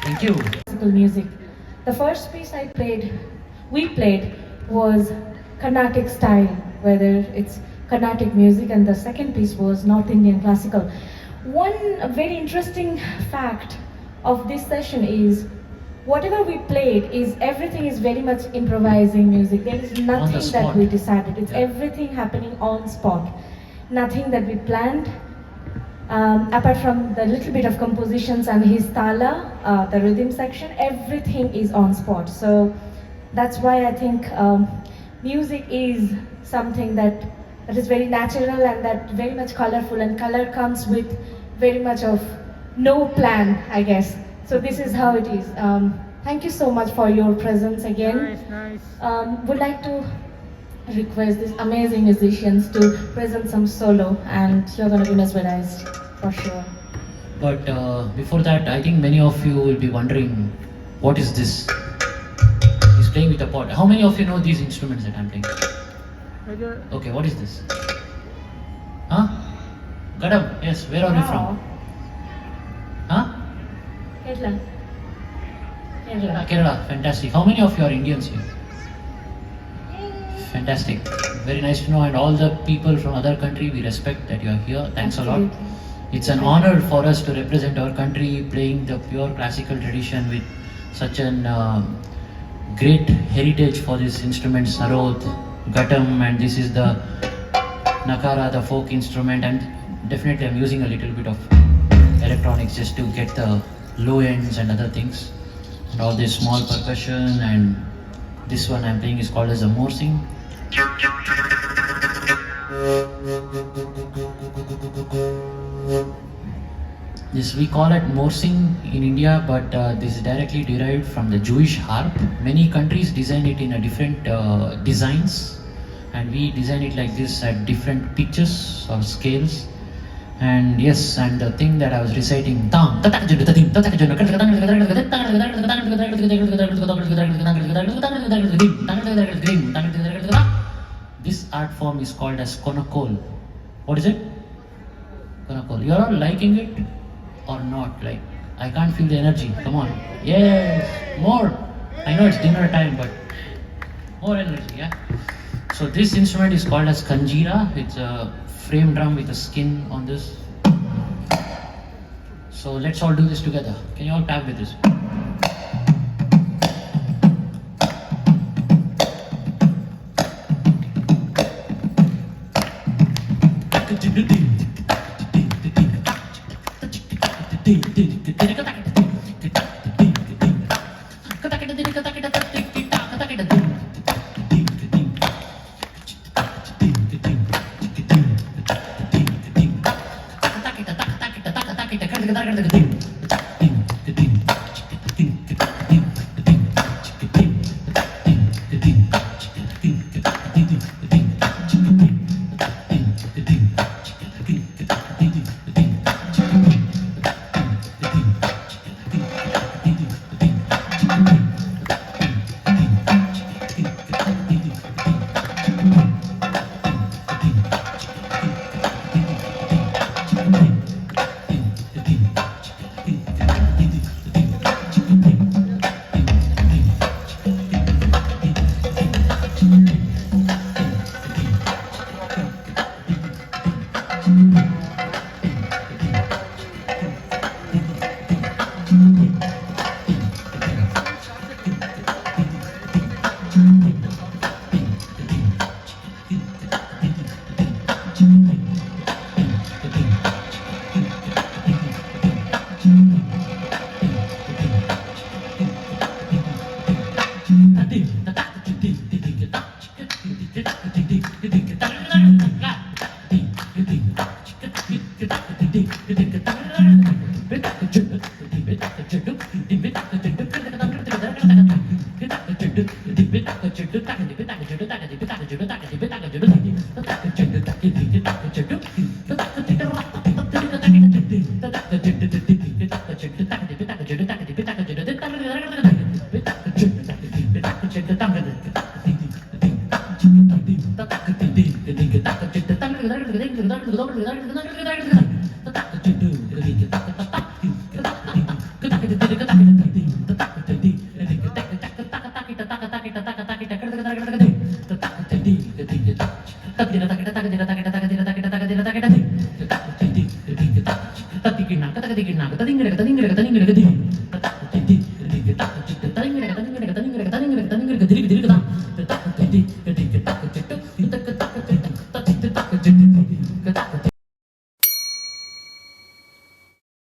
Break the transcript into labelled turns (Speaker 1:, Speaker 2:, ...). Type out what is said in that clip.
Speaker 1: Thank you.
Speaker 2: Classical music. The first piece we played was Carnatic style, whether it's Carnatic music, and the second piece was North Indian classical. One very interesting fact of this session is whatever we played is everything is very much improvising music. There is nothing that we decided. It's everything happening on spot. Nothing that we planned. Apart from the little bit of compositions and his tala, the rhythm section, everything is on spot. So that's why I think music is something that is very natural and that very much colorful, and color comes with very much of no plan, I guess. So this is how it is. Thank you so much for your presence again.
Speaker 3: Nice.
Speaker 2: Would like to request these amazing musicians to present some solo, and you're going to be mesmerized for sure.
Speaker 1: But before that, I think many of you will be wondering, what is this? He's playing with a pot. How many of you know these instruments that I'm playing? Okay, what is this? Huh? Gadam, yes, where are you from? Huh?
Speaker 2: Kerala.
Speaker 1: Kerala, fantastic. How many of you are Indians here? Fantastic. Very nice to know, and all the people from other country, we respect that you are here. Thanks a lot. It's an honor for us to represent our country playing the pure classical tradition with such an great heritage for this instrument, sarod, ghatam, and this is the nakara, the folk instrument, and definitely I'm using a little bit of electronics just to get the low ends and other things, and all this small percussion, and this one I'm playing is called as a morsing. This we call it morsing in India, but this is directly derived from the Jewish harp. Many countries design it in a different designs, and we design it like this at different pitches or scales. And yes, and the thing that I was reciting, this art form is called as konakol. What is it? Konakol. You're all liking it or not? Like, I can't feel the energy. Come on. Yes, more. I know it's dinner time, but more energy, yeah? So this instrument is called as kanjira. It's a frame drum with a skin on this. So let's all do this together. Can you all tap with this?